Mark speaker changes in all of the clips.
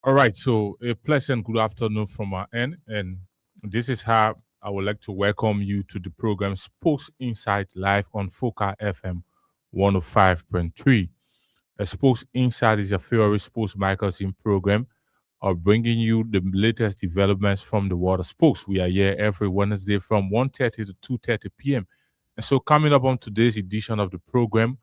Speaker 1: All right, so a pleasant good afternoon from our end, and this is how I would like to welcome you to the program Sports Insight Live on Foca FM 105.3. Sports Insight is your favorite sports magazine program of bringing you the latest developments from the world of sports. We are here every Wednesday from 1:30 to 2:30 p.m. And so coming up on today's edition of the program,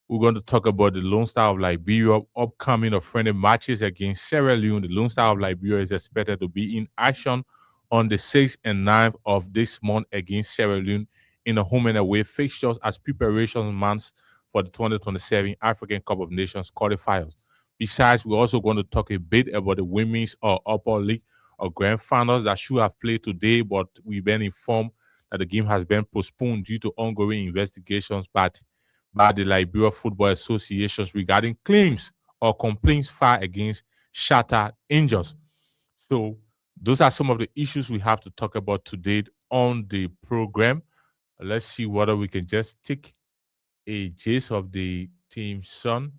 Speaker 1: we're going to talk about the Lone Star of Liberia upcoming or friendly matches against Sierra Leone. The Lone Star of Liberia is expected to be in action on the 6th and 9th of this month against Sierra Leone in a home and away fixtures as preparation months for the 2027 African Cup of Nations qualifiers. Besides, we're also going to talk a bit about the women's or upper league or grand finals that should have played today, but we've been informed that the game has been postponed due to ongoing investigations by the Liberia Football Associations regarding claims or complaints filed against Shatter Angels. So, those are some of the issues we have to talk about today on the program. Let's see whether we can just take a gist of the team son.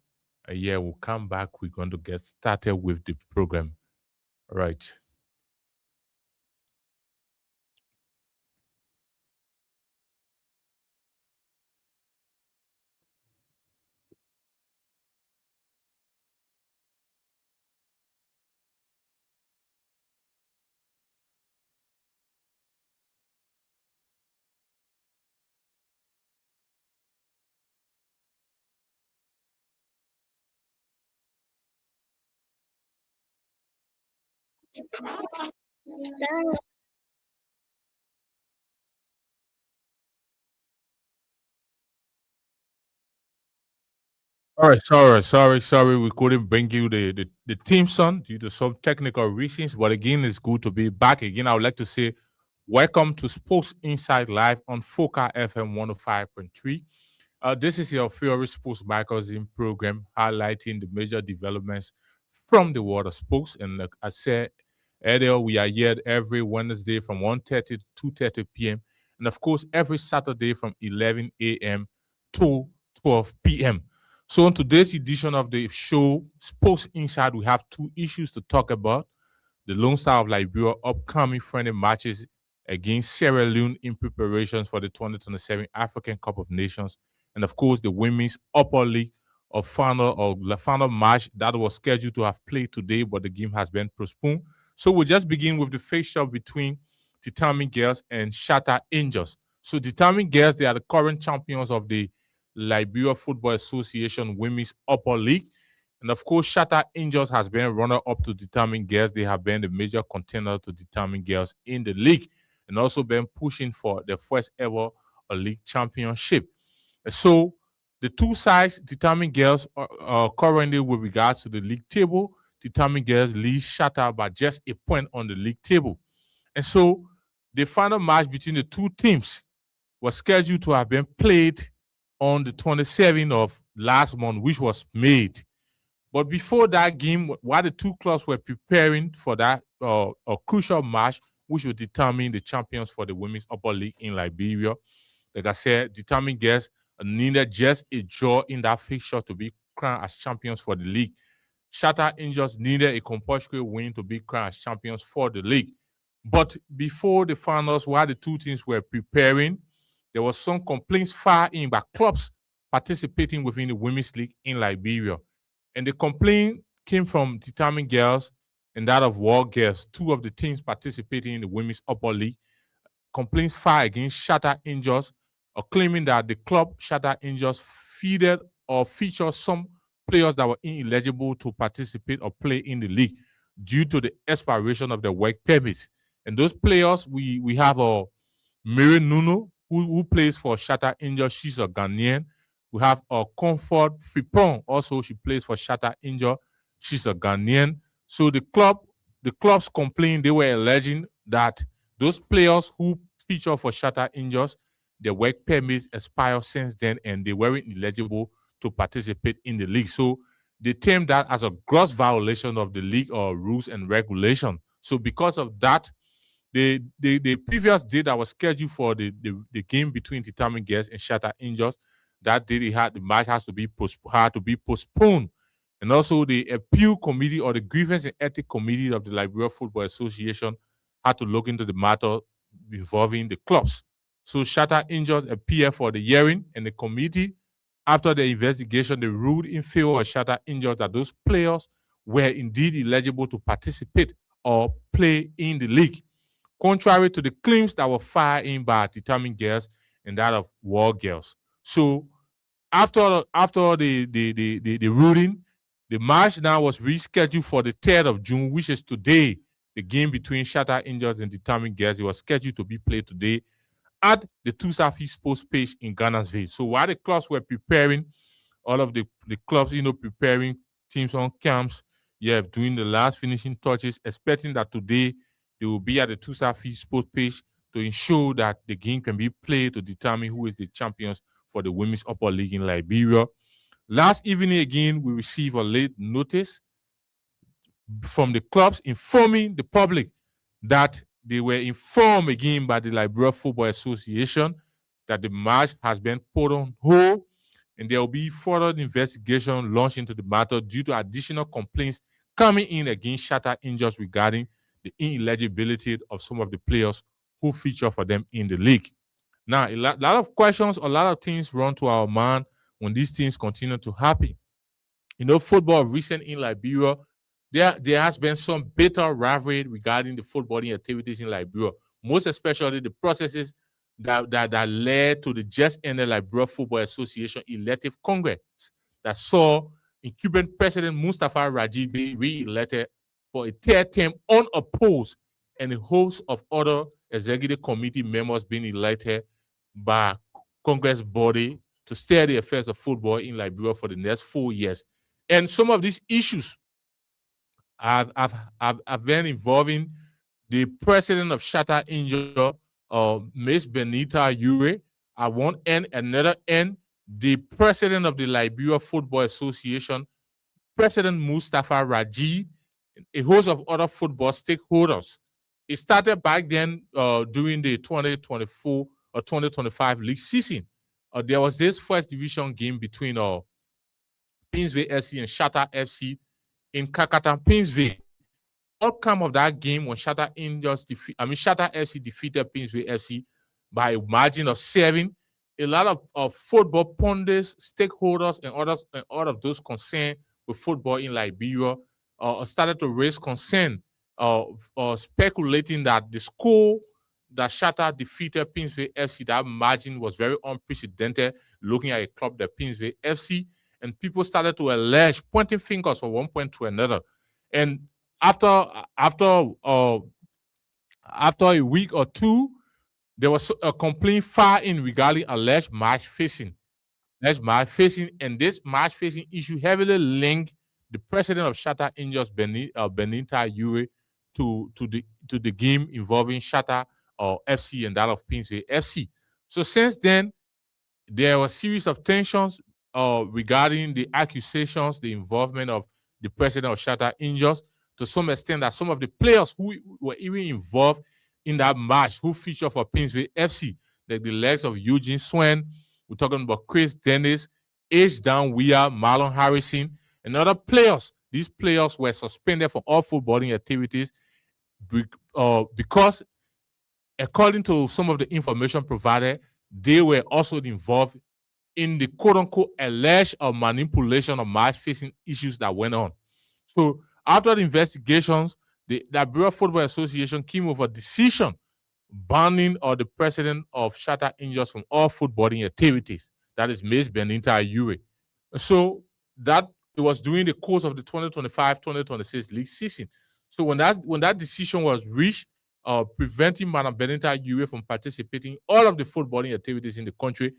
Speaker 1: Yeah, we'll come back. We're going to get started with the program. All right. All right, sorry. We couldn't bring you the team song due to some technical reasons. But again, it's good to be back again. I would like to say welcome to Sports Inside Live on Foca FM 105.3. This is your favorite sports magazine program highlighting the major developments from the world of sports. And like I said earlier, we are here every Wednesday from 1:30 to 2:30 p.m. And of course, every Saturday from 11 a.m. to 12 p.m. So on today's edition of the show, Sports Inside, we have two issues to talk about. The Lone Star of Liberia upcoming friendly matches against Sierra Leone in preparations for the 2027 African Cup of Nations, and of course the women's upper league of final or the final match that was scheduled to have played today, but the game has been postponed. So we'll just begin with the fixture between Determined Girls and Shatter Angels. So Determined Girls, they are the current champions of the Liberia Football Association Women's Upper League. And of course, Shatter Angels has been runner up to Determined Girls. They have been the major contender to Determined Girls in the league and also been pushing for the first ever league championship. So the two sides, Determined Girls, are currently with regards to the league table. Determined Girls lead Shatter by just a point on the league table. And so the final match between the two teams was scheduled to have been played on the 27th of last month, which was made. But before that game, while the two clubs were preparing for that a crucial match, which will determine the champions for the women's upper league in Liberia, like I said, determined guests needed just a draw in that fixture to be crowned as champions for the league. Shatter Angels needed a compulsory win to be crowned as champions for the league. But before the finals, while the two teams were preparing, there was some complaints filed in by clubs participating within the women's league in Liberia. And the complaint came from Determined Girls and that of War Girls, two of the teams participating in the women's upper league. Complaints filed against Shatter Angels, claiming that the club Shatter Angels feeded or featured some players that were ineligible to participate or play in the league due to the expiration of their work permits. And those players, we have Mary Nuno, who plays for Shatter Angels. She's a Ghanaian. We have Comfort Fripong. Also, she plays for Shatter Angel. She's a Ghanaian. So the clubs complained. They were alleging that those players who feature for Shatter Angels, their work permits expired since then, and they weren't eligible to participate in the league. So they termed that as a gross violation of the league or rules and regulation. So because of that, the previous day that was scheduled for the game between Determined Girls and Shatter Angels, that day the match had to be postponed And also the appeal committee or the grievance and ethics committee of the Liberia Football Association had to look into the matter involving the clubs. So Shatta Angels appeared for the hearing, and the committee, after the investigation, they ruled in favor of Shatta Angels that those players were indeed eligible to participate or play in the league, contrary to the claims that were fired in by Determined Girls and that of War Girls. So after the ruling, the match now was rescheduled for the 3rd of June, which is today. The game between Shatta Angels and Determined Girls, it was scheduled to be played today at the Tusafi Sports Page in Ghana's. So while the clubs were preparing, all of the clubs, preparing teams on camps, doing the last finishing touches, expecting that today they will be at the Tusafi Sports Page to ensure that the game can be played to determine who is the champions for the Women's Upper League in Liberia. Last evening, again, we received a late notice from the clubs informing the public that they were informed again by the Liberia Football Association that the match has been put on hold and there will be further investigation launched into the matter due to additional complaints coming in against Shatta Angels regarding the ineligibility of some of the players who feature for them in the league. Now, a lot of questions, a lot of things run to our mind when these things continue to happen. Football recent in Liberia, there has been some bitter rivalry regarding the footballing activities in Liberia, most especially the processes that led to the just ended Liberia Football Association elective congress that saw incumbent President Mustafa Raji be re-elected for a 3rd term unopposed, and a host of other executive committee members being elected by Congress body to steer the affairs of football in Liberia for the next 4 years. And some of these issues have been involving the president of Shatta Angel, Ms. Benita Ure, at one end, another end, the president of the Liberia Football Association, President Mustafa Raji, a host of other football stakeholders. It started back then during the 2024 or 2025 league season. There was this first division game between Pinsville FC and Shatta FC in Kakata, Pinsville. Outcome of that game when Shatta FC defeated Pinsville FC by a margin of 7. A lot of football pundits, stakeholders, and all of those concerned with football in Liberia started to raise concern, speculating that the score that Shatta defeated Pinsville FC, that margin was very unprecedented, looking at a club, the Pinsville FC, and people started to allege, pointing fingers from one point to another. And after a week or two, there was a complaint filed in regarding alleged match fixing. And this match fixing issue heavily linked the president of Shatta Angels, Benita Ure, to the game involving Shatta FC and that of Pinsville FC. So since then, there was a series of tensions regarding the accusations, the involvement of the president of Shatta Angels, to some extent that some of the players who were even involved in that match, who featured for Pinsville FC, like the legs of Eugene Swen, we're talking about Chris Dennis, H. Dan Weir, Marlon Harrison, and other players. These players were suspended from all footballing activities because, according to some of the information provided, they were also involved in the quote-unquote alleged manipulation of match-fixing issues that went on. So after the investigations, the Liberia Football Association came with a decision banning the president of Shatta Angels from all footballing activities. That is Ms. Benita Ure. So that it was during the course of the 2025-2026 league season. So when that decision was reached, preventing Madam Benita Ure from participating in all of the footballing activities in the country,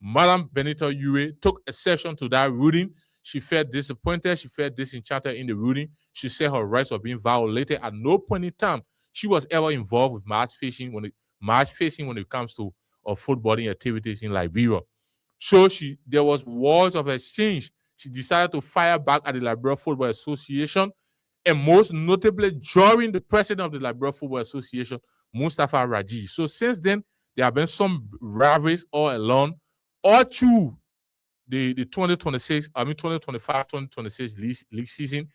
Speaker 1: Madam Benita Ure took exception to that ruling. She felt disappointed. She felt disenchanted in the ruling. She said her rights were being violated. At no point in time she was ever involved with match fixing when it comes to footballing activities in Liberia. So there was wars of exchange. She decided to fire back at the Liberia Football Association, and most notably during the president of the Liberia Football Association, Mustafa Raji. So since then, there have been some rivalries all along, all through the 2025-2026 league season,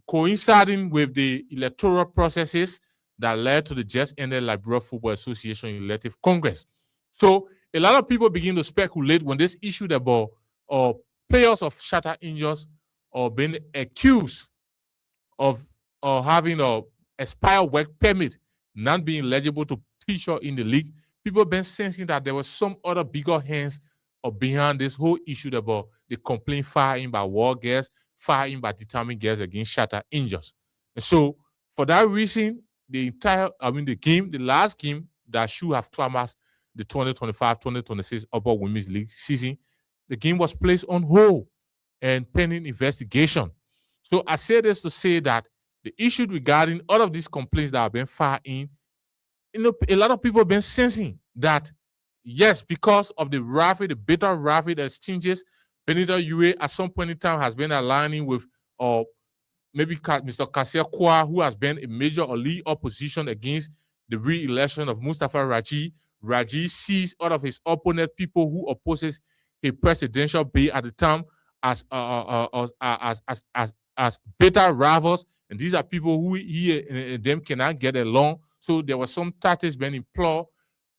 Speaker 1: coinciding with the electoral processes that led to the just ended Liberia Football Association elective congress. So a lot of people begin to speculate when this issue about players of Shatter Angels or being accused of having a expired work permit, not being eligible to feature in the league. People been sensing that there was some other bigger hands behind this whole issue about the complaint firing by war girls, firing by determined girls against Shatter Angels. And so for that reason, the last game that should have climaxed the 2025-2026 Upper Women's League season, the game was placed on hold and pending investigation. So I say this to say that the issue regarding all of these complaints that have been filed in, a lot of people have been sensing that, yes, because of the bitter rivalry exchanges, Benito Ure at some point in time has been aligning with maybe Mr. Kasia Kwa, who has been a major or lead opposition against the re-election of Mustafa Raji. Raji sees all of his opponent, people who opposes a presidential bid at the time, as bitter rivals, and these are people who he and them cannot get along. So there was some tactics being employed,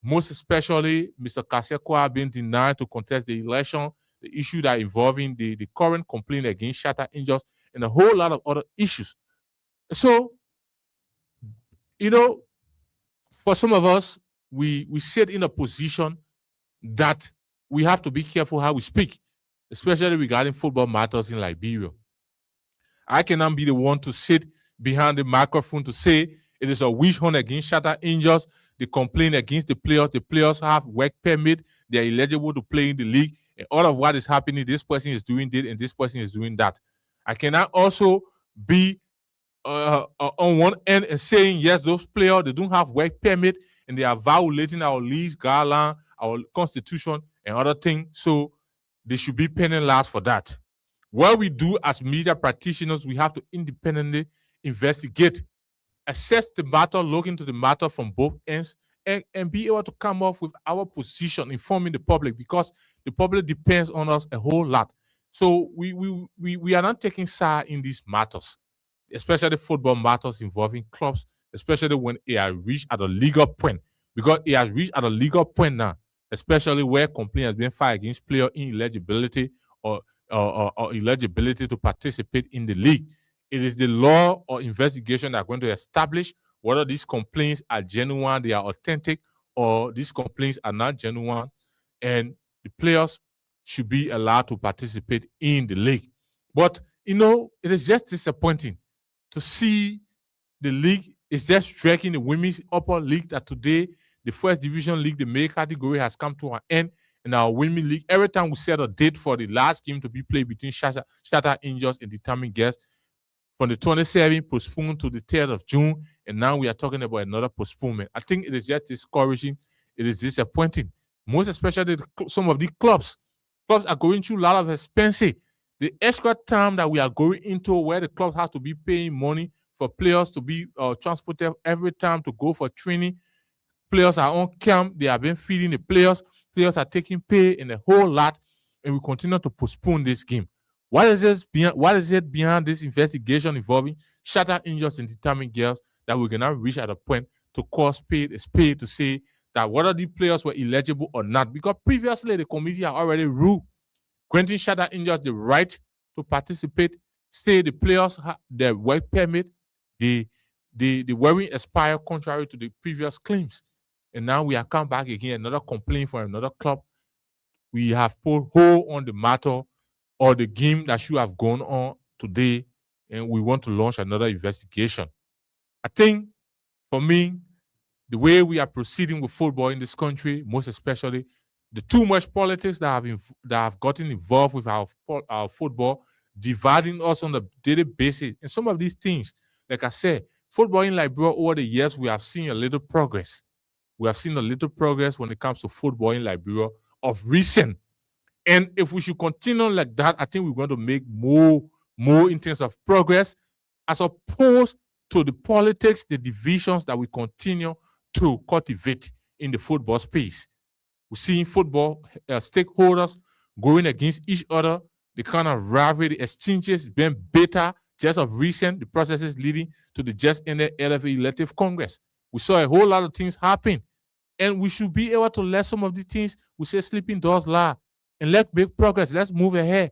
Speaker 1: most especially Mr. Kasekwa being denied to contest the election, the issue that involving the current complaint against Shatter Angels, and a whole lot of other issues. So, for some of us, we sit in a position that we have to be careful how we speak, especially regarding football matters in Liberia. I cannot be the one to sit behind the microphone to say it is a witch hunt against Shatter Angels, the complaint against the players. The players have work permit, they are eligible to play in the league, and all of what is happening, this person is doing this and this person is doing that. I cannot also be on one end and saying, yes, those players, they don't have work permit and they are violating our league's guideline, our constitution, and other things. So they should be penalized for that. What we do as media practitioners, we have to independently investigate, assess the matter, look into the matter from both ends, and be able to come up with our position, informing the public, because the public depends on us a whole lot. So we are not taking side in these matters, especially football matters involving clubs, especially when it has reached at a legal point, because it has reached at a legal point now, especially where complaint has been filed against player ineligibility or eligibility to participate in the league. It is the law or investigation that are going to establish whether these complaints are genuine, they are authentic, or these complaints are not genuine, and the players should be allowed to participate in the league. But, it is just disappointing to see the league is just dragging the women's upper league, that today the first division league, the male category, has come to an end. In our women league, every time we set a date for the last game to be played between Shatter Angels and determined guests, from the 27th postponed to the 3rd of June, and now we are talking about another postponement. I think it is just discouraging. It is disappointing. Most especially some of the clubs. Clubs are going through a lot of expenses. The extra time that we are going into, where the clubs have to be paying money for players to be transported every time to go for training. Players are on camp. They have been feeding the players. Players are taking pay in a whole lot, and we continue to postpone this game. What is it behind this investigation involving Shatter Angels and determined girls that we cannot reach at a point to call spade a spade to say that whether the players were eligible or not? Because previously the committee had already ruled, granting Shatter Angels the right to participate, say the players have their work permit, the wearing expire contrary to the previous claims. And now we have come back again, another complaint from another club. We have put hold on the matter or the game that should have gone on today, and we want to launch another investigation. I think, for me, the way we are proceeding with football in this country, most especially the too much politics that have gotten involved with our football, dividing us on a daily basis. And some of these things, like I said, football in Liberia over the years, we have seen a little progress. We have seen a little progress when it comes to football in Liberia of recent. And if we should continue like that, I think we're going to make more in terms of progress, as opposed to the politics, the divisions that we continue to cultivate in the football space. We're seeing football stakeholders going against each other, the kind of rivalry, the exchanges being bitter just of recent, the processes leading to the just ended LFA elective Congress. We saw a whole lot of things happen. And we should be able to let some of the things we say sleeping dogs lie. And let's make progress. Let's move ahead.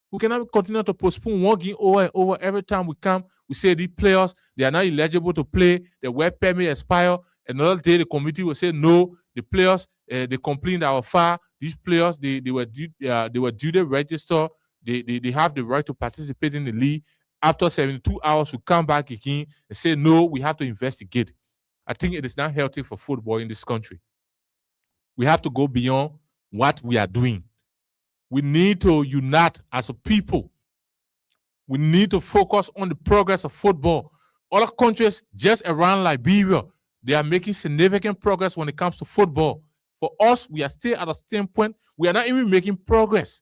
Speaker 1: We cannot continue to postpone one game over and over. Every time we come, we say these players, they are not eligible to play, their work permit expire. Another day, the committee will say, no, the players, they complained our far. These players, they were duly registered. They have the right to participate in the league. After 72 hours, we come back again and say, no, we have to investigate. I think it is not healthy for football in this country. We have to go beyond what we are doing. We need to unite as a people. We need to focus on the progress of football. Other countries just around Liberia, they are making significant progress when it comes to football. For us, we are still at a standpoint. We are not even making progress.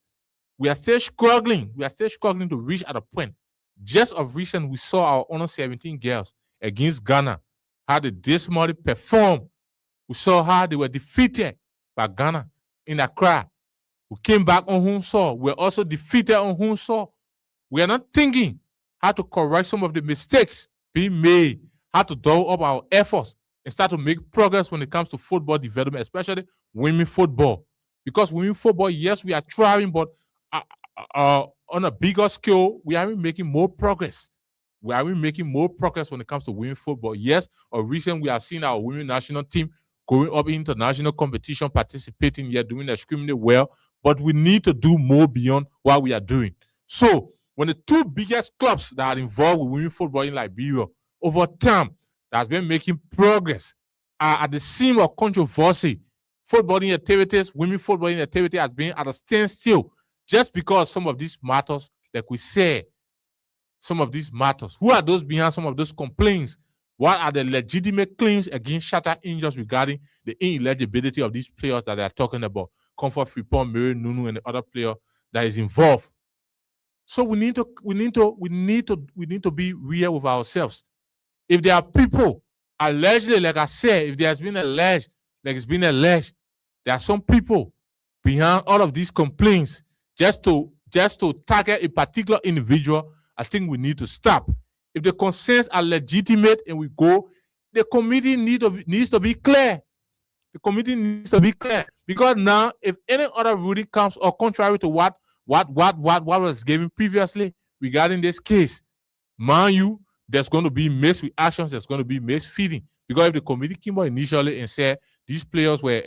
Speaker 1: We are still struggling. We are still struggling to reach at a point. Just of recent, we saw our under 17 girls against Ghana, how they dismally performed. We saw how they were defeated by Ghana in Accra. We came back on home soil. We're also defeated on home soil. We are not thinking how to correct some of the mistakes being made, how to double up our efforts and start to make progress when it comes to football development, especially women football. Because women football, yes, we are trying, but on a bigger scale, we are making more progress. We are making more progress when it comes to women football. Yes, or recently we have seen our women national team going up international competition, participating, yeah, doing extremely well. But we need to do more beyond what we are doing. So when the two biggest clubs that are involved with women football in Liberia over time that has been making progress are at the scene of controversy, footballing activities, women footballing activity has been at a standstill just because some of these matters, like we say, some of these matters. Who are those behind some of those complaints? What are the legitimate claims against Shatter Angels regarding the ineligibility of these players that they are talking about? Comfort Frimpong, Mary Nunu, and the other player that is involved. So we need to be real with ourselves. If there are people allegedly, like I said, if there has been alleged, like it's been alleged, there are some people behind all of these complaints just to target a particular individual. I think we need to stop. If the concerns are legitimate and we go, the committee needs to be clear. The committee needs to be clear because now, if any other ruling comes or contrary to what was given previously regarding this case, mind you, there's going to be misreactions. There's going to be misfeeding because if the committee came out initially and said these players were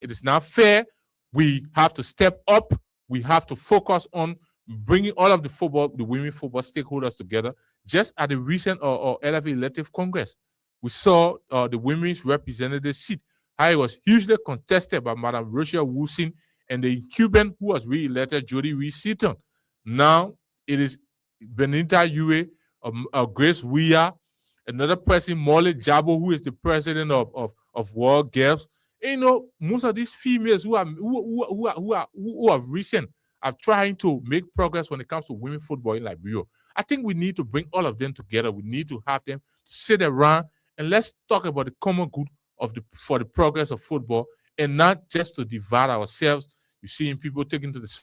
Speaker 1: it is not fair. We have to step up. We have to focus on bringing all of the women football stakeholders together. Just at the recent LFA elective Congress, we saw the women's representative seat, how it was hugely contested by Madam Rochelle Wilson and the Cuban who was re-elected, Jody Reed-Seaton. Now it is Benita Yue, Grace Weah, another person, Molly Jabo, who is the president of World Girls. You know, most of these females who are recent are trying to make progress when it comes to women football in Liberia. I think we need to bring all of them together. We need to have them sit around and let's talk about the common good for the progress of football and not just to divide ourselves. You see people taking to the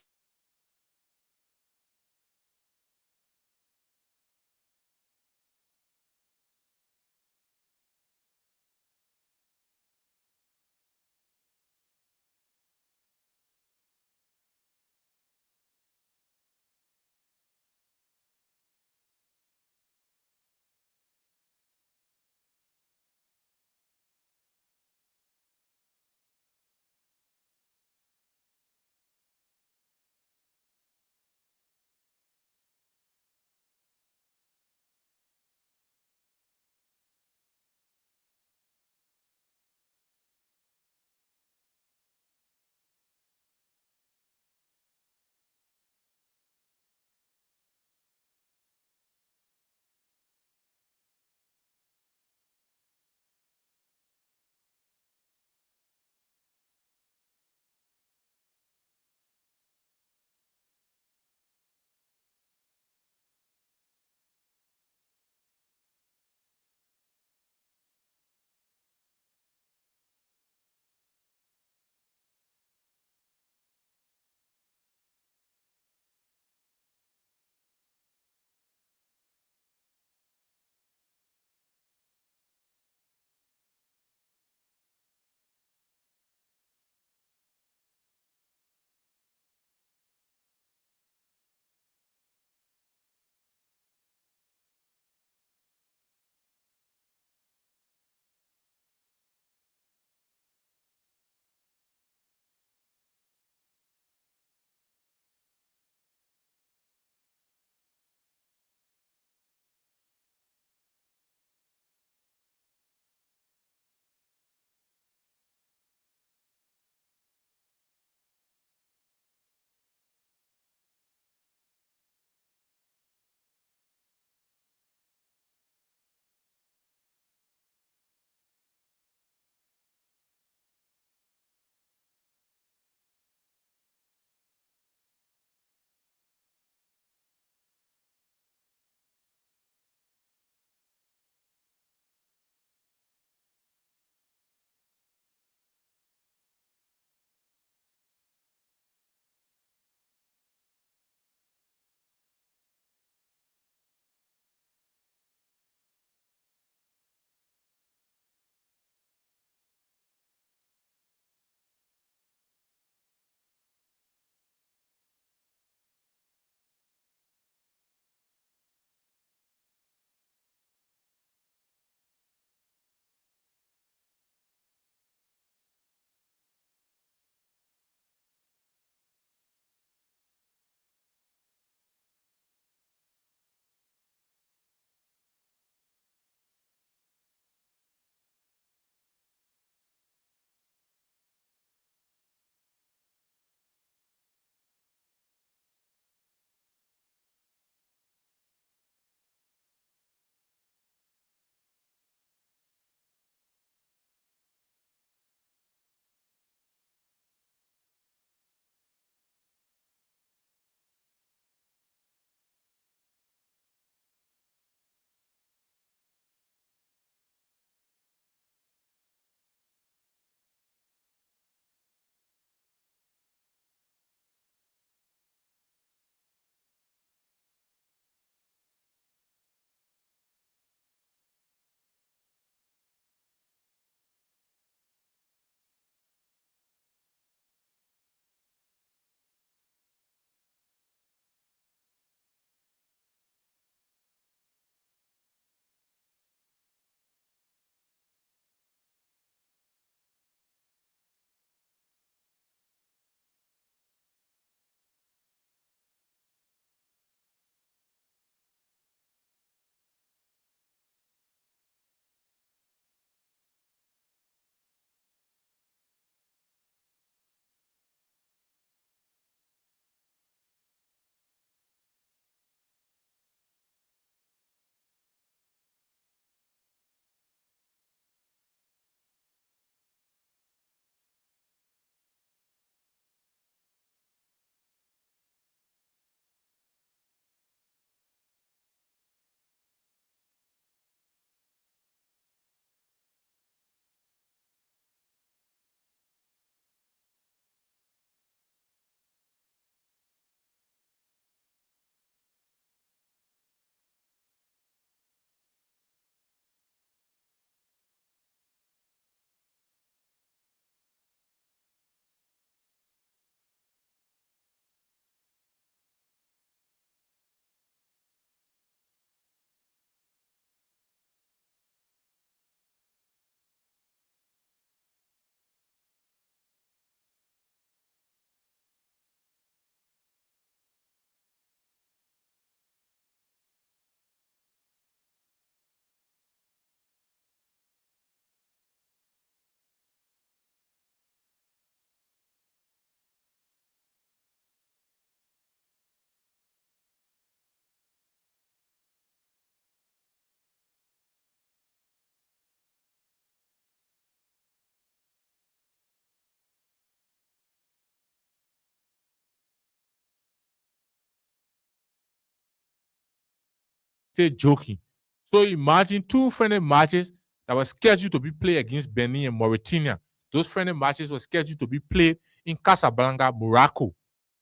Speaker 1: Say joking. So imagine 2 friendly matches that were scheduled to be played against Benin and Mauritania. Those friendly matches were scheduled to be played in Casablanca, Morocco.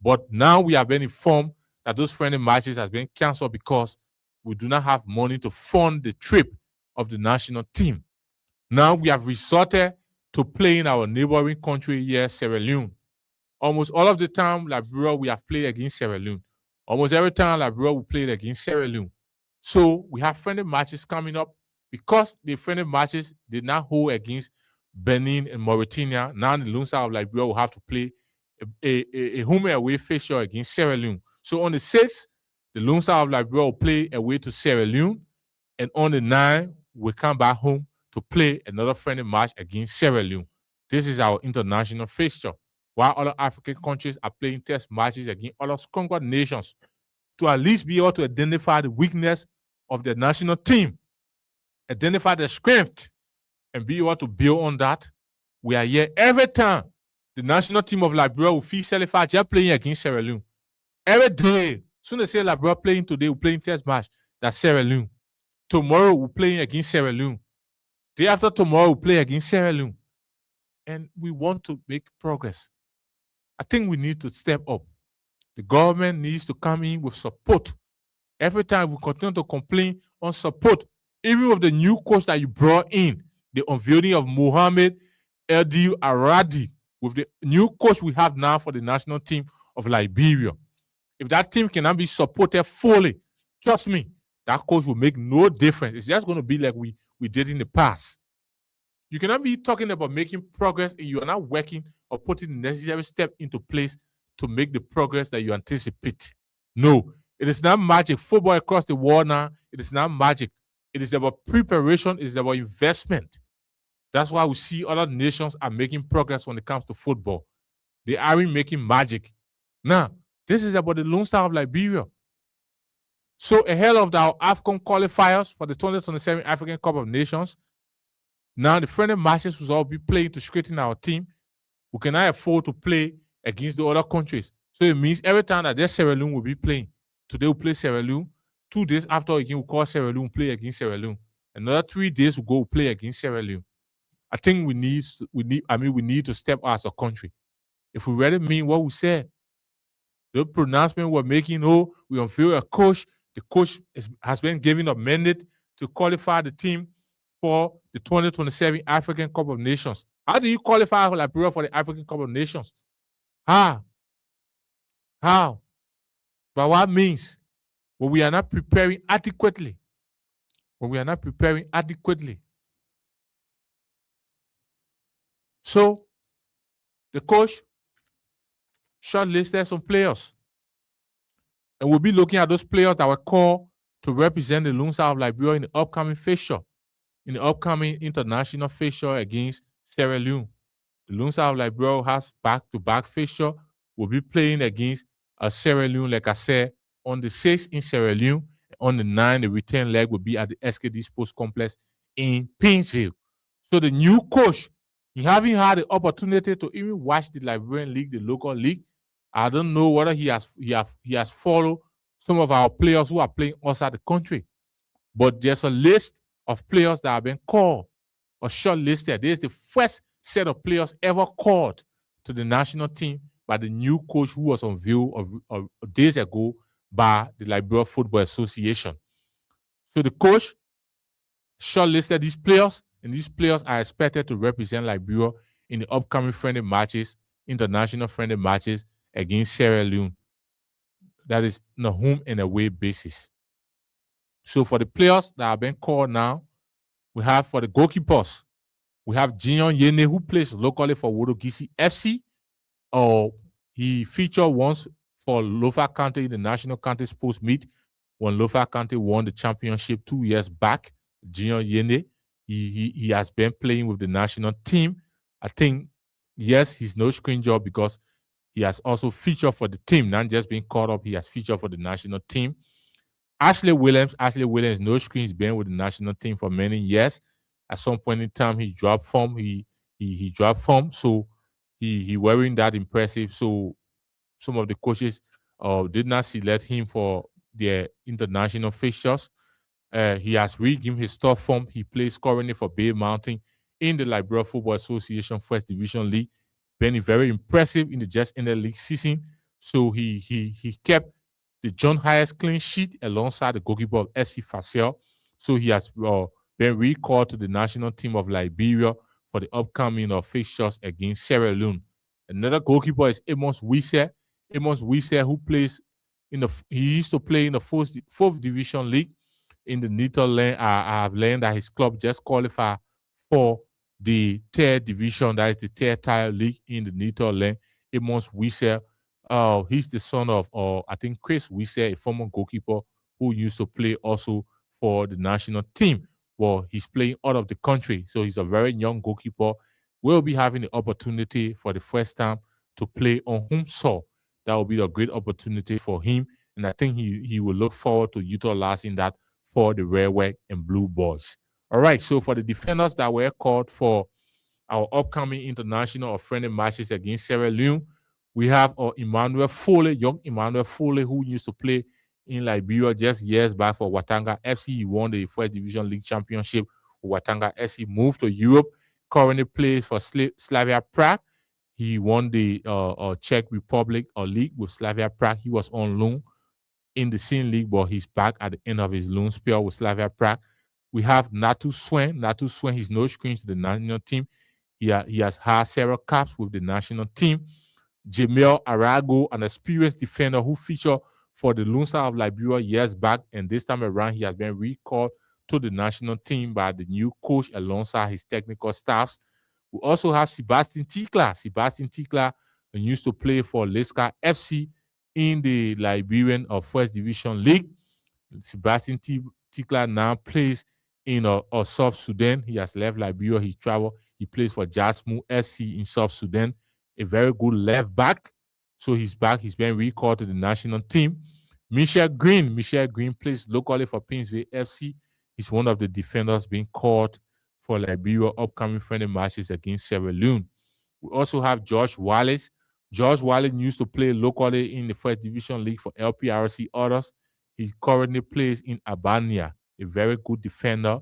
Speaker 1: But now we have been informed that those friendly matches has been cancelled because we do not have money to fund the trip of the national team. Now we have resorted to playing our neighboring country here, Sierra Leone. Almost all of the time, Liberia, we have played against Sierra Leone. Almost every time, Liberia, we played against Sierra Leone. So we have friendly matches coming up because the friendly matches did not hold against Benin and Mauritania. Now the Lone Star of Liberia will have to play a home and away fixture against Sierra Leone. So on the 6th, the Lone Star of Liberia will play away to Sierra Leone, and on the 9th, we come back home to play another friendly match against Sierra Leone. This is our international fixture, while other African countries are playing test matches against other stronger nations to at least be able to identify the weakness of the national team, identify the strength, and be able to build on that. We are here every time the national team of Liberia will feel satisfied just playing against Sierra Leone. Every day, soon as say Liberia playing today, we're playing test match, that's Sierra Leone. Tomorrow, we're playing against Sierra Leone. Day after tomorrow, we'll play against Sierra Leone. And we want to make progress. I think we need to step up. The government needs to come in with support. Every time we continue to complain on support, even with the new coach that you brought in, the unveiling of Mohamed Eldil Aradi, with the new coach we have now for the national team of Liberia. If that team cannot be supported fully, trust me, that coach will make no difference. It's just going to be like we did in the past. You cannot be talking about making progress and you are not working or putting the necessary step into place to make the progress that you anticipate. No, it is not magic. Football across the world now, it is not magic. It is about preparation, it is about investment. That's why we see other nations are making progress when it comes to football. They aren't making magic. Now, this is about the Lone Star of Liberia. So ahead of our AFCON qualifiers for the 2027 African Cup of Nations, now the friendly matches will all be playing to strengthen our team. We cannot afford to play against the other countries. So it means every time that there's Sierra Leone will be playing. Today we'll play Sierra Leone. 2 days after again we'll call Sierra Leone, play against Sierra Leone. Another 3 days we'll go play against Sierra Leone. I think we need to step out as a country. If we really mean what we said, the pronouncement we're making, we unveil a coach. The coach has been given a mandate to qualify the team for the 2027 African Cup of Nations. How do you qualify Liberia for the African Cup of Nations? How? By what means? When we are not preparing adequately. So, the coach shortlisted some players. And we'll be looking at those players that were called to represent the Lone Star of Liberia in the upcoming fixture, in the upcoming international fixture against Sierra Leone. The Lone Star of Liberia has back-to-back fixture. We'll be playing against Sierra Leone, like I said, on the 6th in Sierra Leone. On the 9th, the return leg will be at the SKD Sports Complex in Paintsville. So the new coach, he having had the opportunity to even watch the Liberian League, the local league. I don't know whether he has followed some of our players who are playing outside the country. But there's a list of players that have been called or shortlisted. This is the first set of players ever called to the national team by the new coach who was unveiled days ago by the Liberia Football Association. So the coach shortlisted these players, and these players are expected to represent Liberia in the upcoming friendly matches, international friendly matches against Sierra Leone. That is on a home and away basis. So for the players that have been called now, we have for the goalkeepers, we have Jion Yene, who plays locally for Wodogisi FC. He featured once for Lofa County in the National County Sports Meet when Lofa County won the championship 2 years back. Jion Yene, he has been playing with the national team. I think, yes, he's no stranger because he has also featured for the team, not just being caught up. He has featured for the national team. Ashley Williams, no screen. He's been with the national team for many years. At some point in time, he dropped form. He dropped form, so he wearing that impressive. So some of the coaches did not select him for their international fixtures. He has regained his top form. He plays currently for Bay Mountain in the Liberia Football Association First Division League. Been very impressive in the just ended league season. So he kept the John highest clean sheet alongside the goalkeeper of SC Facel. So he has been recalled to the national team of Liberia for the upcoming fixtures against Sierra Leone. Another goalkeeper is Amos Wisse. Amos Wisse, who plays he used to play in the fourth division league in the Netherlands. I have learned that his club just qualified for the third division, that is the third tier league in the Netherlands. Amos Wisse. He's the son of, I think, Chris Wisse, a former goalkeeper who used to play also for the national team. Well, he's playing out of the country, so he's a very young goalkeeper. Will be having the opportunity for the first time to play on home soil. That will be a great opportunity for him, and I think he will look forward to utilizing that for the Redwood and Blue Boys. All right, so for the defenders that were called for our upcoming international or friendly matches against Sierra Leone, we have Emmanuel Foley, young Emmanuel Foley, who used to play in Liberia just years back for Watanga FC. He won the First Division League Championship with Watanga FC, moved to Europe, currently plays for Slavia Prague. He won the Czech Republic League with Slavia Prague. He was on loan in the same league, but he's back at the end of his loan spell with Slavia Prague. We have Natu Swen. Natu Swen, he's no screens to the national team. He has had several caps with the national team. Jamel Arago, an experienced defender who featured for the Lone Star of Liberia years back, and this time around he has been recalled to the national team by the new coach alongside his technical staffs. We also have Sebastian Tikla. Sebastian Tikla used to play for Leska FC in the Liberian First Division League. Sebastian Tikla now plays in South Sudan. He has left Liberia. He traveled. He plays for Jasmu SC in South Sudan. A very good left back. So he's back. He's been recalled to the national team. Michel Green. Michel Green plays locally for Pinsville FC. He's one of the defenders being called for Liberia upcoming friendly matches against Sierra Leone. We also have George Wallace. George Wallace used to play locally in the First Division League for LPRC Others. He currently plays in Albania, a very good defender.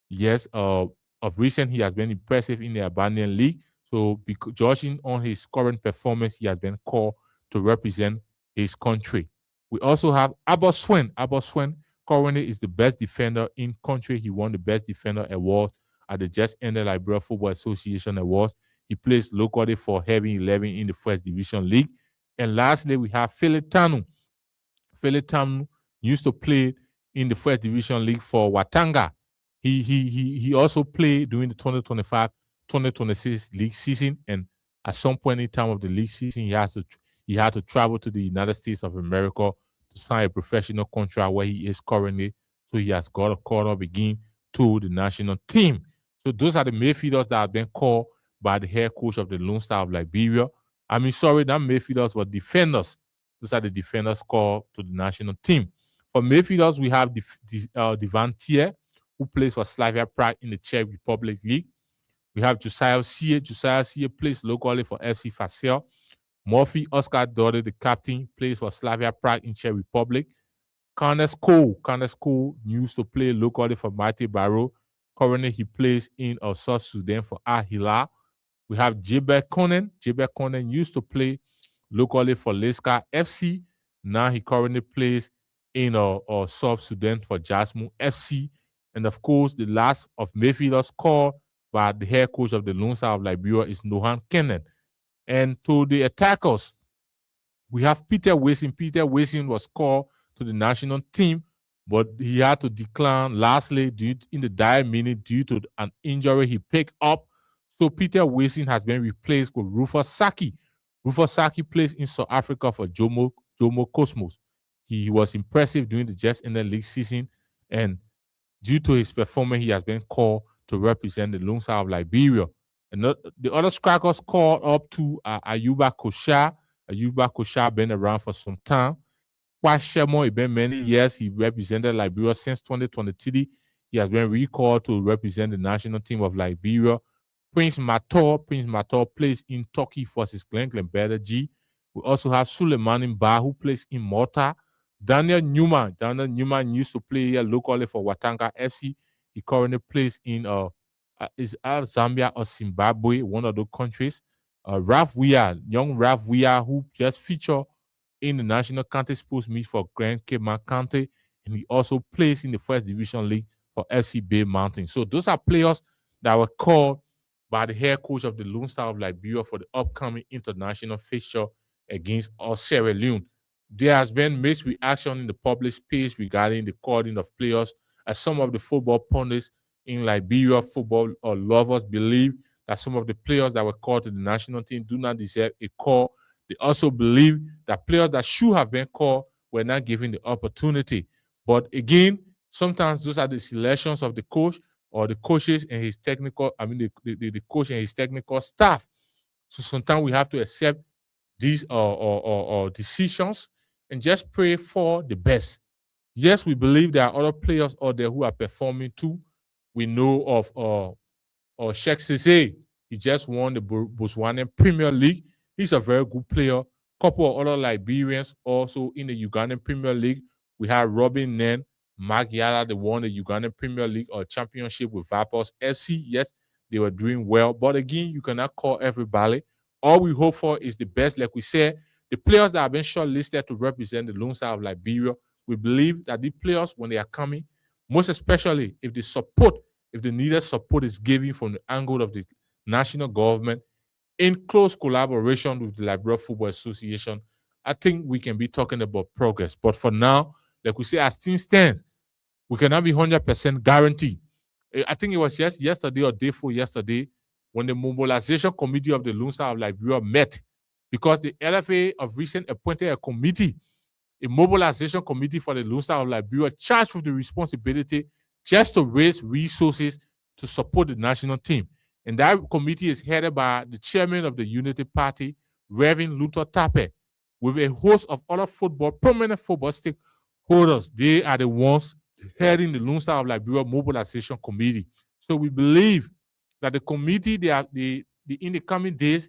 Speaker 1: Yes, of recent, he has been impressive in the Albanian League. So, judging on his current performance, he has been called to represent his country. We also have Abba Swen. Abba Swen currently is the best defender in country. He won the Best Defender Award at the just ended Liberia Football Association Awards. He plays locally for Heavy 11 in the First Division League. And lastly, we have Philip Tanu. Philip Tanu used to play in the First Division League for Watanga. He also played during the 2025-2026 league season, and at some point in time of the league season, he had to travel to the United States of America to sign a professional contract where he is currently. So he has got a call up again to the national team. So those are the midfielders that have been called by the head coach of the Lone Star of Liberia. I mean, sorry, that midfielders were defenders. Those are the defenders called to the national team. For midfielders, we have Divan Thier, who plays for Slavia Prague in the Czech Republic League. We have Josiah Sie. Josiah Sie plays locally for FC Facel. Murphy Oscar Dode, the captain, plays for Slavia Prague in Czech Republic. Carnes Cole used to play locally for Mighty Barrow. Currently, he plays in South Sudan for Al Hilal. We have Jiber Konen. Jiber Konen used to play locally for Leska FC. Now he currently plays in South Sudan for Jasmu FC. And of course, the last of midfielders called by the head coach of the Lone Star of Liberia is Nohan Kennen. And to the attackers, we have Peter Wilson. Peter Wilson was called to the national team, but he had to decline lastly in the dire minute due to an injury he picked up. So Peter Wilson has been replaced with Rufus Saki. Rufus Saki plays in South Africa for Jomo Cosmos. He was impressive during the just ended league season, and due to his performance, he has been called to represent the Lone Star of Liberia. And the other strikers called up to Ayuba Kosha. Ayuba Kosha been around for some time. Kwashemo, it's been many years. He represented Liberia since 2023. He has been recalled to represent the national team of Liberia. Prince Mator plays in Turkey versus Glen Beda G. We also have Suleiman Mba, who plays in Malta. Daniel Newman. Daniel Newman used to play here locally for Watanga FC. He currently plays in is Zambia or Zimbabwe, one of those countries. Ralph Weir, young Ralph Weir, who just featured in the National County Sports Meet for Grand Cape County, and he also plays in the First Division League for FC Bay Mountain. So those are players that were called by the head coach of the Lone Star of Liberia for the upcoming international fixture against Sierra Leone. There has been mixed reaction in the public space regarding the calling of players, as some of the football pundits in Liberia football or lovers believe that some of the players that were called to the national team do not deserve a call. They also believe that players that should have been called were not given the opportunity. But again, sometimes those are the selections of the coach or the coaches and his technical, the coach and his technical staff. So sometimes we have to accept these or decisions and just pray for the best. Yes, we believe there are other players out there who are performing too. We know of Sheikh Cisse. He just won the Botswana Premier League. He's a very good player. Couple of other Liberians also in the Ugandan Premier League. We have Robin Nen, Mark Yala, they won the Ugandan Premier League or championship with Vipers FC. Yes, they were doing well. But again, you cannot call everybody. All we hope for is the best. Like we said, the players that have been shortlisted to represent the Lone Star of Liberia, we believe that the players, when they are coming, most especially if the needed support is given from the angle of the national government in close collaboration with the Liberia Football Association, I think we can be talking about progress. But for now, like we say, as things stand, we cannot be 100% guaranteed. I think it was just yesterday or day before yesterday when the mobilization committee of the Lone Star of Liberia met, because the LFA of recent appointed a committee, a mobilization committee for the Lone Star of Liberia, charged with the responsibility just to raise resources to support the national team. And that committee is headed by the chairman of the Unity Party, Reverend Luther Tape, with a host of other prominent football stakeholders. They are the ones heading the Lone Star of Liberia Mobilization Committee. So we believe that the committee, in the coming days,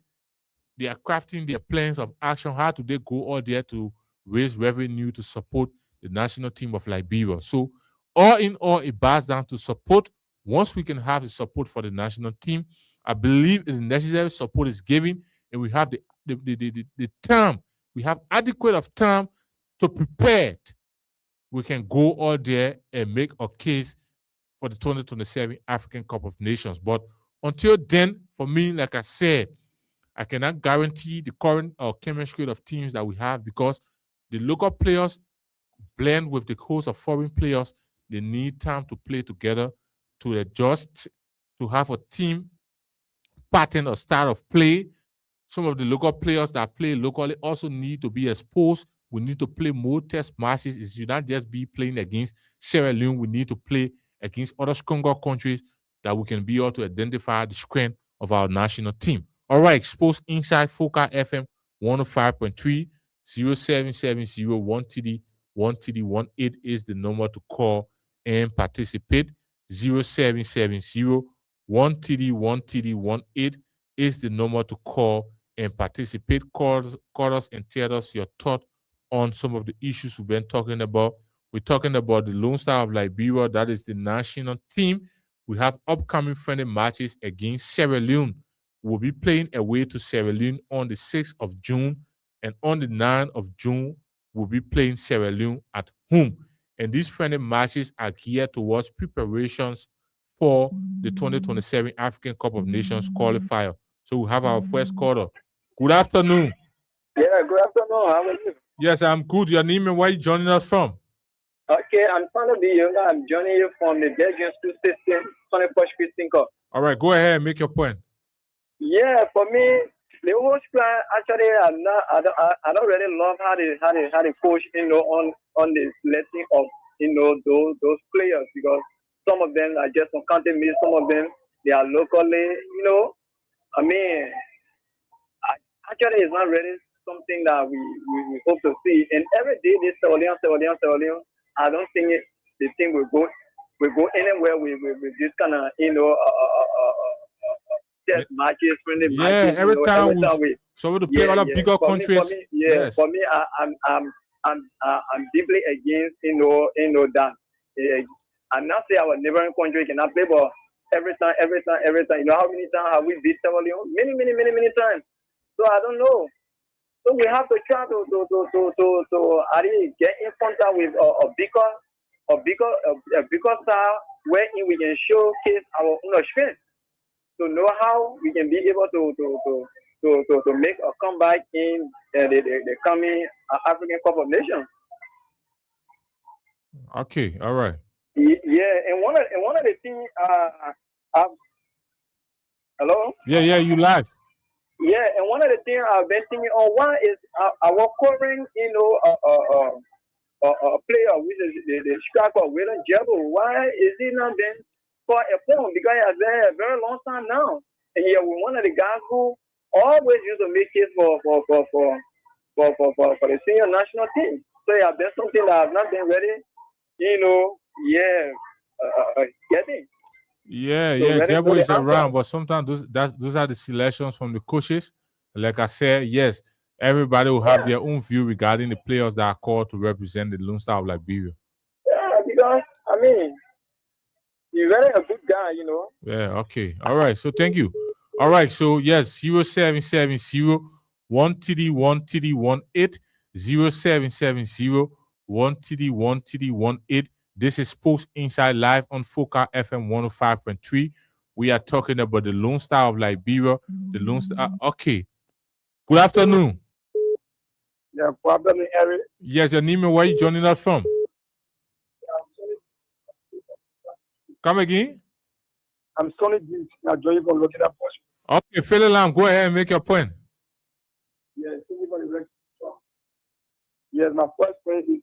Speaker 1: they are crafting their plans of action. How do they go out there to raise revenue to support the national team of Liberia? So all in all, it boils down to support. Once we can have the support for the national team, I believe the necessary support is given, and we have the time, we have adequate of time to prepare it. We can go out there and make a case for the 2027 African Cup of Nations. But until then, for me, like I said, I cannot guarantee the current chemistry of teams that we have, because the local players blend with the host of foreign players. They need time to play together, to adjust, to have a team pattern or style of play. Some of the local players that play locally also need to be exposed. We need to play more test matches. It should not just be playing against Sierra Leone. We need to play against other stronger countries that we can be able to identify the strength of our national team. All right, Sports Inside Focal FM 105.3 0770 1TD18 is the number to call and participate. 0770 1TD18 is the number to call and participate. Call us and tell us your thought on some of the issues we've been talking about. We're talking about the Lone Star of Liberia, that is the national team. We have upcoming friendly matches against Sierra Leone. We'll be playing away to Sierra Leone on the 6th of June, and on the 9th of June, we'll be playing Sierra Leone at home. And these friendly matches are geared towards preparations for the 2027 African Cup of Nations qualifier. So we have our first caller. Good afternoon.
Speaker 2: Yeah, good afternoon. How are you?
Speaker 1: Yes, I'm good. Your name and where you joining us from?
Speaker 2: Okay, I'm Fano B. Younger. I'm joining you from the Belgian School System, Sonny Posh Thinker.
Speaker 1: All right, go ahead and make your point.
Speaker 2: Yeah, for me, the host plan actually, I don't really love how they coach, on the selecting of those players, because some of them are just from county me, some of them they are locally, I mean, actually, it's not really something that we hope to see. And every day this Sierra Leone, I don't think the thing will go anywhere with this kind of test matches, friendly matches.
Speaker 1: Every time we so to play other bigger countries.
Speaker 2: For me, I'm I'm deeply against that. I'm not saying our neighboring country cannot play, but every time. You know how many times have we beat Sierra Leone? Many times. So I don't know. So we have to try to get in contact with a bigger star wherein we can showcase our own strength to know how we can be able to make a comeback in the coming African Cup of Nations.
Speaker 1: Okay, all right.
Speaker 2: Yeah, and one of the things, hello.
Speaker 1: Yeah, you live.
Speaker 2: Yeah, and one of the things I've been thinking on one is our current, a player which is the striker William Jebel. Why is he not been for a point? Because he has been a very long time now, and yeah, we're one of the guys who always used to make it for the senior national team. So it has been something that I've not been ready, getting.
Speaker 1: Yeah, Jebo is around, but sometimes those are the selections from the coaches. Like I said, yes, everybody will have their own view regarding the players that are called to represent the Lone Star of Liberia.
Speaker 2: Yeah, because he's really a good guy,
Speaker 1: Yeah, okay. All right. So thank you. All right. So yes, 0770 1TD1TD18 0770 1TD1TD18. This is Sports Inside Live on Focal FM 105.3. We are talking about the Lone Star of Liberia. The Lone Star. Okay. Good afternoon.
Speaker 2: Yeah, problem, Eric.
Speaker 1: Yes, your name and where you joining us from? Come again?
Speaker 2: I'm Sonny Beach. I'm joining from looking at Bush.
Speaker 1: Okay, Philip Lam, go ahead and make your point.
Speaker 2: Yes, my first point is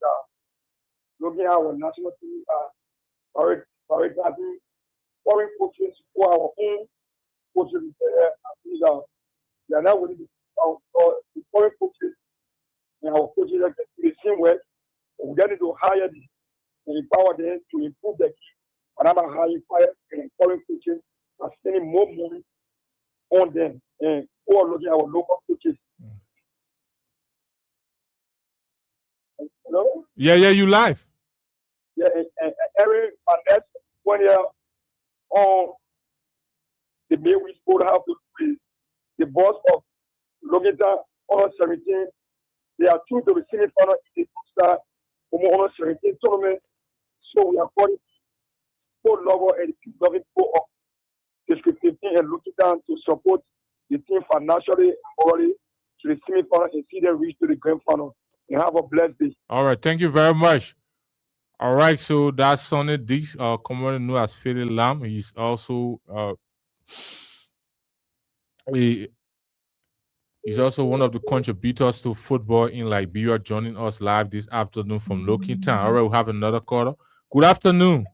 Speaker 2: looking at our national team, prioritizing foreign coaches for our own coaches. They are not willing to the foreign coaches and our coaches that do the same work. We need to hire them and empower them to improve the game. And I'm hiring foreign coaches and spending more money on them and who are looking at our local coaches. Hello?
Speaker 1: Yeah, you live.
Speaker 2: Yeah, and Eric, my next 1 year on the day we spoke have to be the boss of Logita on 17. They are two to the semi-final in the Star on 17 tournament. So we are calling sport lover and the people of District 15 and looking down to support the team financially and morally to the semi-final and see them reach to the grand final. And have a blessed day.
Speaker 1: All right, thank you very much. All right, so that's Sonny Dix, commonly known as Philip Lam. He's also he's also one of the contributors to football in Liberia, joining us live this afternoon from Loking Town. All right, we have another caller. Good afternoon.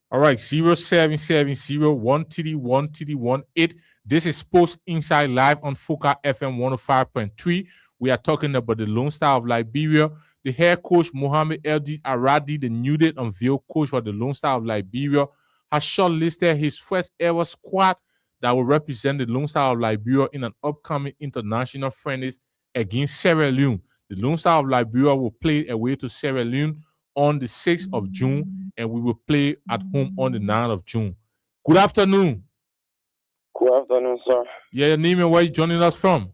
Speaker 1: All right, 0770 1TD1TD18. This is Sports Inside Live on Focal FM 105.3. We are talking about the Lone Star of Liberia. The head coach, Mohamed Eldi Aradi, the newly unveiled coach for the Lone Star of Liberia, has shortlisted his first ever squad that will represent the Lone Star of Liberia in an upcoming international friendlies against Sierra Leone. The Lone Star of Liberia will play away to Sierra Leone on the 6th of June, and we will play at home on the 9th of June. Good afternoon.
Speaker 3: Good afternoon, sir.
Speaker 1: Yeah, your name and where you joining us from?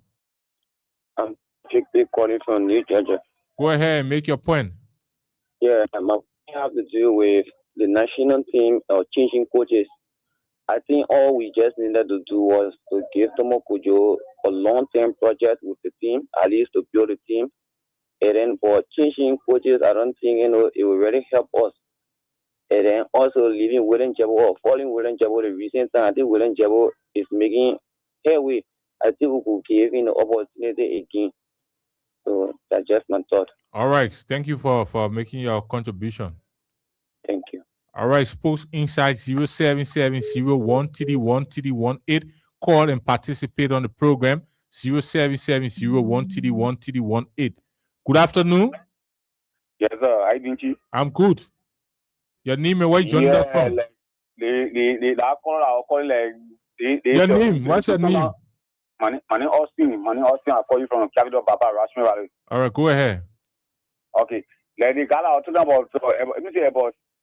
Speaker 3: I'm Chickpea calling from New Jersey.
Speaker 1: Go ahead and make your point.
Speaker 3: Yeah, my point have to do with the national team or changing coaches. I think all we just needed to do was to give Tomo Kujo a long-term project with the team, at least to build a team. And then for changing coaches, I don't think it will really help us. And then also leaving William Jebo or following William Jebo the recent time, I think William Jebo is making headway. I think we could give him the opportunity again. So that's just my thought.
Speaker 1: All right. Thank you for making your contribution.
Speaker 3: Thank you.
Speaker 1: All right. Sports Insight 0770 1TD1TD18. Call and participate on the program. 0770 1TD1TD18. Good afternoon.
Speaker 4: Yes, sir. Hi, Dinky.
Speaker 1: I'm good. Your name and where you joining us from?
Speaker 4: Your name? What's your name? Money Austin, I call you from Capital Papa Rashmi Valley.
Speaker 1: All right, go ahead.
Speaker 4: Okay. Like the gala talking about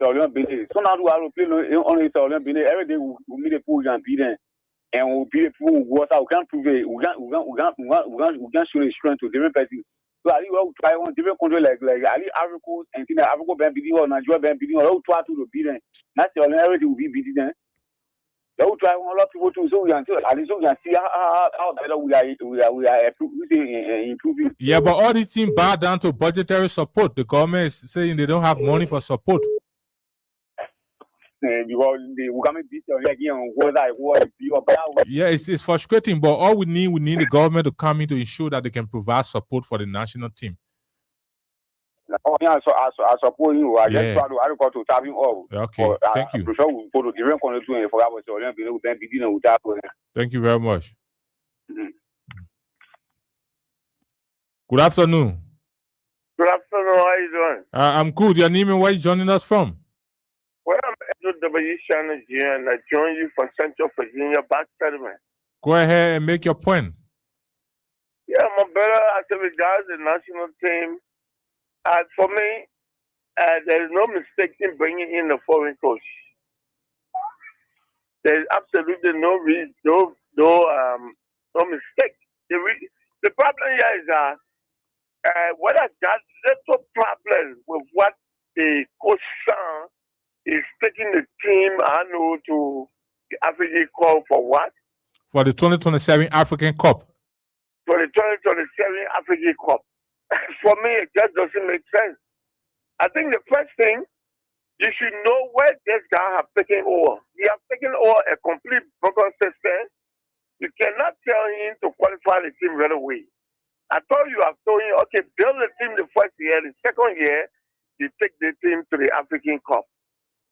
Speaker 4: Saulian Bini. So now do I play only Saulian Bini every day we meet the pool and beat them. And we'll be the pool who we can't prove it. We can't show the strength to different persons. So I will try on different country like Ali Africa and Africa Ben Bidi or Nigeria Ben Bidi or try to beat them. That's the only everything will be beating them. They will try a lot of people too, so we can see how better we are improving.
Speaker 1: Yeah, but all these things bow down to budgetary support. The government is saying they don't have money for support.
Speaker 4: Because we can't beat them again.
Speaker 1: Yeah, it's frustrating, but all we need the government to come in to ensure that they can provide support for the national team.
Speaker 4: Oh, yeah, so I support you. I just try to go to tap him all.
Speaker 1: Okay, thank you.
Speaker 4: I'm sure we'll go to different countries and forget about it.
Speaker 1: Thank you very much.
Speaker 4: Mm-hmm.
Speaker 1: Good afternoon.
Speaker 5: Good afternoon. How are you doing?
Speaker 1: I'm good. Your name and where you joining us from?
Speaker 5: Well, I'm Edward W. Shannon Jr. and I join you from Central Virginia Back Settlement.
Speaker 1: Go ahead and make your point.
Speaker 5: Yeah, my brother, as regards the national team, for me, there is no mistake in bringing in a foreign coach. There is absolutely no mistake. The problem here is that what I got little problem with what the coach son is taking the team, I know, to the African Cup for what?
Speaker 1: For the 2027 African Cup.
Speaker 5: For the 2027 African Cup. For me, it just doesn't make sense. I think the first thing, you should know where this guy has taken over. He has taken over a complete broken system. You cannot tell him to qualify the team right away. I told you, I've told him, okay, build the team the first year, the second year, you take the team to the African Cup.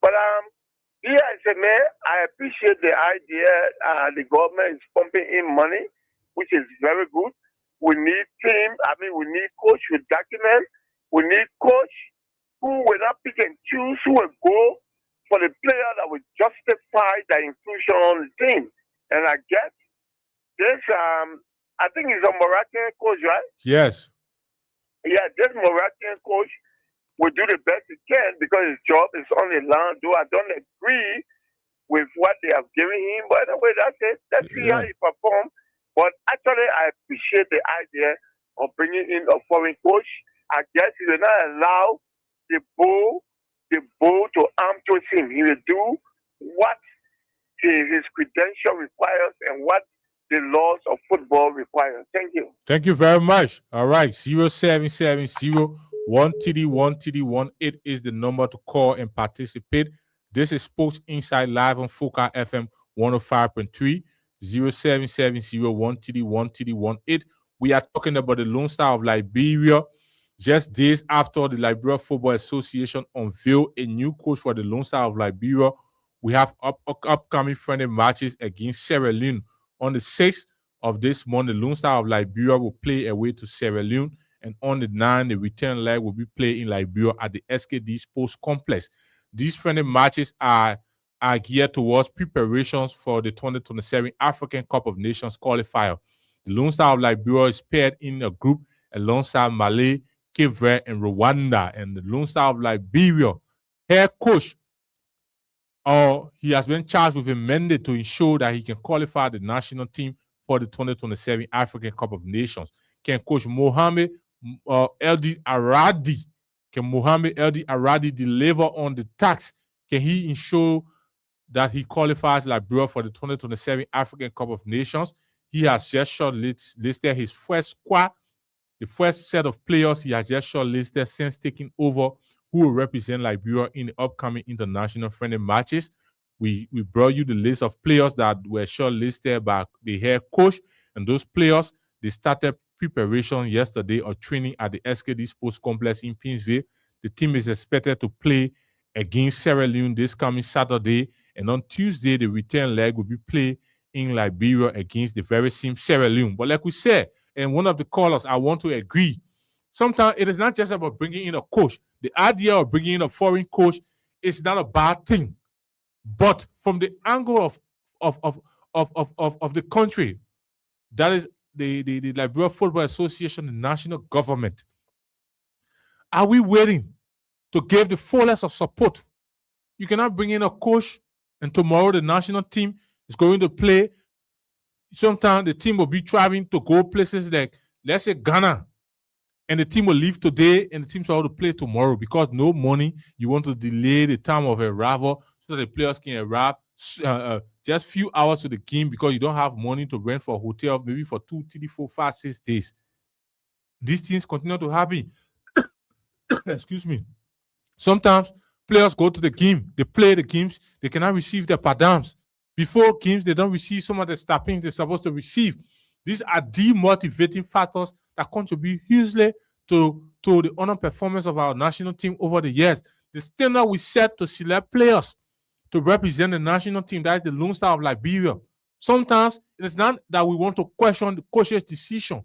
Speaker 5: But here I say, man, I appreciate the idea. The government is pumping in money, which is very good. We need team. We need coach with documents. We need coach who will not pick and choose, who will go for the player that will justify the inclusion on the team. And I guess this, I think he's a Moroccan coach, right?
Speaker 1: Yes.
Speaker 5: Yeah, this Moroccan coach will do the best he can because his job is on the line. Though I don't agree with what they have given him, but anyway, that's it. Let's see how he performs. But actually, I appreciate the idea of bringing in a foreign coach. I guess he will not allow the bull to arm twist him. He will do what his credential requires and what the laws of football require. Thank you.
Speaker 1: Thank you very much. All right. 0770-1TD-1TD-18 is the number to call and participate. This is Sports Inside Live on Foca FM 105.3. 0770-1TD-1TD-18. We are talking about the Lone Star of Liberia. Just days after the Liberia Football Association unveiled a new coach for the Lone Star of Liberia, we have upcoming friendly matches against Sierra Leone. On the 6th of this month, the Lone Star of Liberia will play away to Sierra Leone, and on the 9th, the return leg will be played in Liberia at the SKD Sports Complex. These friendly matches are geared towards preparations for the 2027 African Cup of Nations qualifier. The Lone Star of Liberia is paired in a group alongside Mali, Cape Verde, and Rwanda. And the Lone Star of Liberia head coach, he has been charged with a mandate to ensure that he can qualify the national team for the 2027 African Cup of Nations. Can Coach Mohamed Eldi Aradi deliver on the task? Can he ensure that he qualifies Liberia for the 2027 African Cup of Nations? He has just shortlisted his first squad, the first set of players he has just shortlisted since taking over, who will represent Liberia in the upcoming international friendly matches. We brought you the list of players that were shortlisted by the head coach, and those players, they started preparation yesterday or training at the SKD Sports Complex in Pinsville. The team is expected to play against Sierra Leone this coming Saturday, and on Tuesday, the return leg will be played in Liberia against the very same Sierra Leone. But like we said, and one of the callers, I want to agree, sometimes it is not just about bringing in a coach. The idea of bringing in a foreign coach is not a bad thing. But from the angle of the country, That is the Liberia Football Association, the national government. Are we waiting to give the fullest of support? You cannot bring in a coach and tomorrow the national team is going to play. Sometimes the team will be traveling to go places like, let's say, Ghana, and the team will leave today and the team's going to play tomorrow because no money. You want to delay the time of arrival so that the players can arrive just few hours to the game because you don't have money to rent for a hotel maybe for 2, 3, 4, 5, 6 days. These things continue to happen. Excuse me. Sometimes players go to the game, they play the games, they cannot receive their per diems. Before games, they don't receive some of the staffing they're supposed to receive. These are demotivating factors that contribute hugely to the underperformance of our national team over the years. The standard we set to select players to represent the national team, that is the Lone Star of Liberia. Sometimes it's not that we want to question the coach's decision,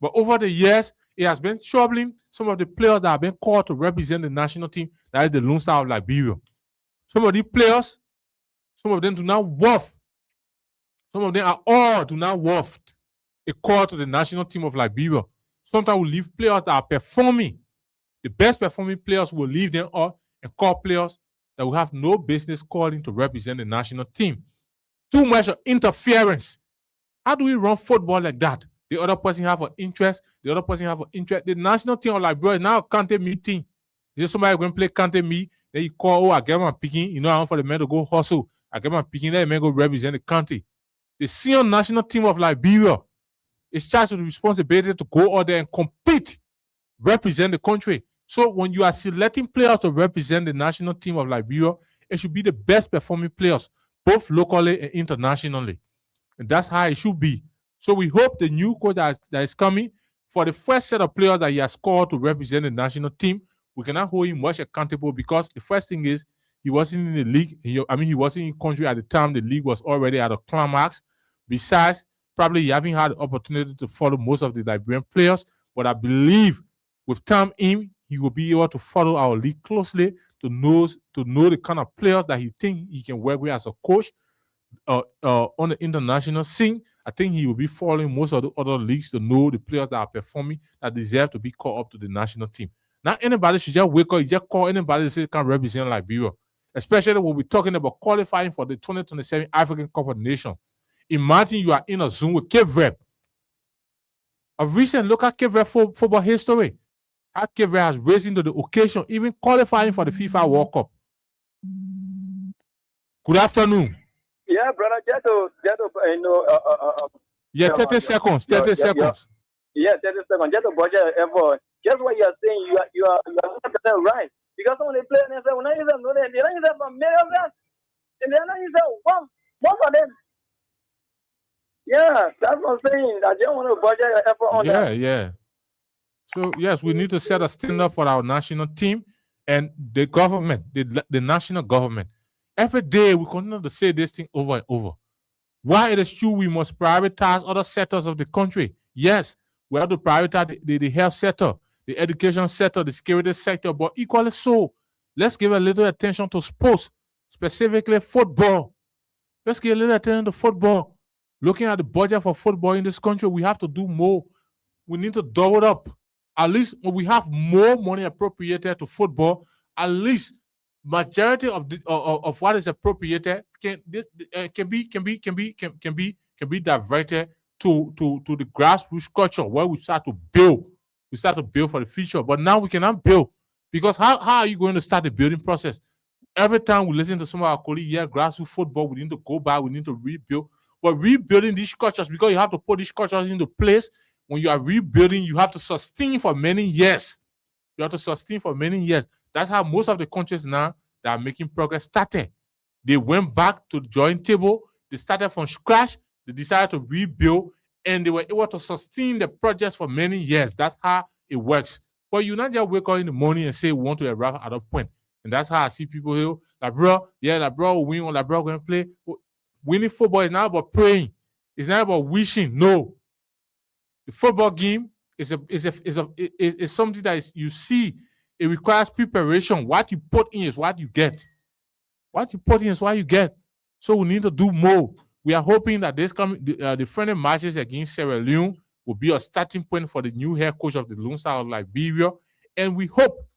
Speaker 1: but over the years, it has been troubling some of the players that have been called to represent the national team, that is the Lone Star of Liberia. Some of these players, some of them do not worth. Some of them are all do not worth a call to the national team of Liberia. Sometimes we leave players that are performing. The best performing players will leave them all and call players that will have no business calling to represent the national team. Too much interference. How do we run football like that? The other person have an interest. The other person have an interest. The national team of Liberia is now a county meeting. Is somebody going to play county meet? Then you call, I get my picking. You know, I want for the men to go hustle. I get my picking. Let the men go represent the country. The senior national team of Liberia is charged with the responsibility to go out there and compete, represent the country. So when you are selecting players to represent the national team of Liberia, it should be the best performing players, both locally and internationally. And that's how it should be. So we hope the new coach that is coming, for the first set of players that he has called to represent the national team, we cannot hold him much accountable because the first thing is he wasn't in the league. He wasn't in country at the time the league was already at a climax. Besides, probably he haven't had the opportunity to follow most of the Liberian players. But I believe with time in, he will be able to follow our league closely to know the kind of players that he think he can work with as a coach on the international scene. I think he will be following most of the other leagues to know the players that are performing that deserve to be called up to the national team. Not anybody should just wake up, just call anybody that say can represent Liberia. Especially when we're talking about qualifying for the 2027 African Cup of Nations. Imagine you are in a Zoom with Cape Verde. A recent look at Cape Verde football history. How Cape Verde has risen to the occasion, even qualifying for the FIFA World Cup. Good afternoon.
Speaker 2: Yeah, brother, just to
Speaker 1: 30 seconds. 30 seconds.
Speaker 2: Yeah, 30 seconds. Just to budget effort. Just what you are saying, you are 100% right. Because when they play, they say, when I use them, they don't use them for many of them. And they're not using one for them. Yeah, that's what I'm saying. I just want to budget effort on that.
Speaker 1: Yeah. So, yes, we need to set a standard for our national team and the government, the national government. Every day, we continue to say this thing over and over. Why it is true we must prioritize other sectors of the country. Yes, we have to prioritize the health sector, the education sector, the security sector, but equally so, let's give a little attention to sports, specifically football. Let's give a little attention to football. Looking at the budget for football in this country, we have to do more. We need to double up. At least when we have more money appropriated to football, at least majority of what is appropriated can be diverted to the grassroots culture where we start to build. We start to build for the future. But now we cannot build because how are you going to start the building process? Every time we listen to some of our colleagues, grassroots football, we need to go back, we need to rebuild. But rebuilding these cultures, because you have to put these cultures into place. When you are rebuilding, you have to sustain for many years. You have to sustain for many years. That's how most of the countries now that are making progress started. They went back to the drawing table. They started from scratch. They decided to rebuild, and they were able to sustain the projects for many years. That's how it works. But you not just wake up in the morning and say we want to arrive at a point. And that's how I see people here. Like, bro, will win, or bro going to play. Winning football is not about praying. It's not about wishing. No. The football game is something that is, you see, it requires preparation. What you put in is what you get. What you put in is what you get. So we need to do more. We are hoping that the friendly matches against Sierra Leone will be a starting point for the new head coach of the Lone Star of Liberia. And we hope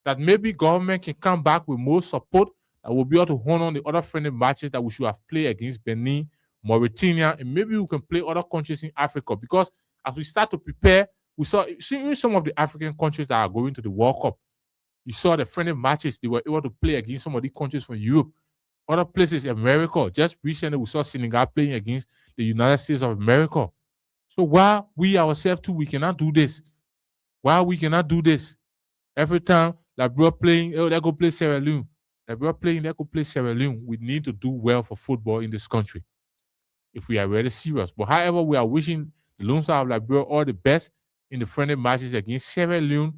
Speaker 1: that maybe government can come back with more support that will be able to hone on the other friendly matches that we should have played against Benin, Mauritania, and maybe we can play other countries in Africa. Because as we start to prepare, we saw some of the African countries that are going to the World Cup. You saw the friendly matches they were able to play against some of the countries from Europe, other places in America. Just recently, we saw Senegal playing against the United States of America. So why we ourselves too, we cannot do this? Why we cannot do this? Every time Liberia playing, oh, they go play Sierra Leone. Liberia playing, they go play Sierra Leone. We need to do well for football in this country if we are really serious. But however, we are wishing the Lone Star of Liberia all the best in the friendly matches against Sierra Leone.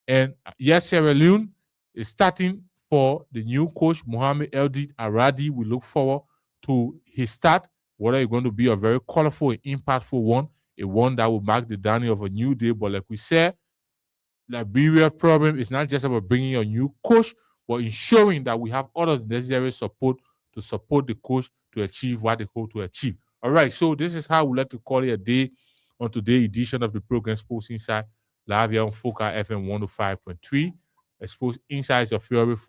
Speaker 1: And yes, Sierra Leone is starting for the new coach, Mohamed Eldid Aradi. We look forward to his start, whether it's going to be a very colorful and impactful one, a one that will mark the dawning of a new day. But like we said, Liberia's problem is not just about bringing a new coach, but ensuring that we have all of the necessary support to support the coach to achieve what they hope to achieve. All right, so this is how we like to call it a day on today's edition of the program Sports Insight, live here on Focal FM 105.3. Sports Insight is a favorite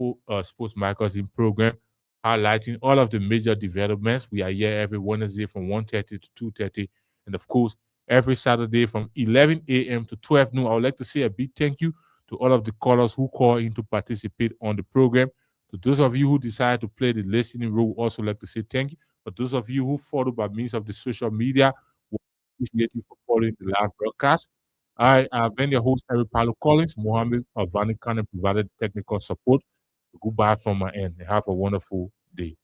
Speaker 1: sports magazine program highlighting all of the major developments. We are here every Wednesday from 1:30 to 2:30, and of course, every Saturday from 11 a.m. to 12 noon. I would like to say a big thank you to all of the callers who call in to participate on the program. To those of you who decide to play the listening role, we also like to say thank you. For those of you who follow by means of the social media, we appreciate you for following the live broadcast. I have been your host, Eric Paulo Collins. Mohammed Avani Khan provided technical support. Goodbye from my end. Have a wonderful day.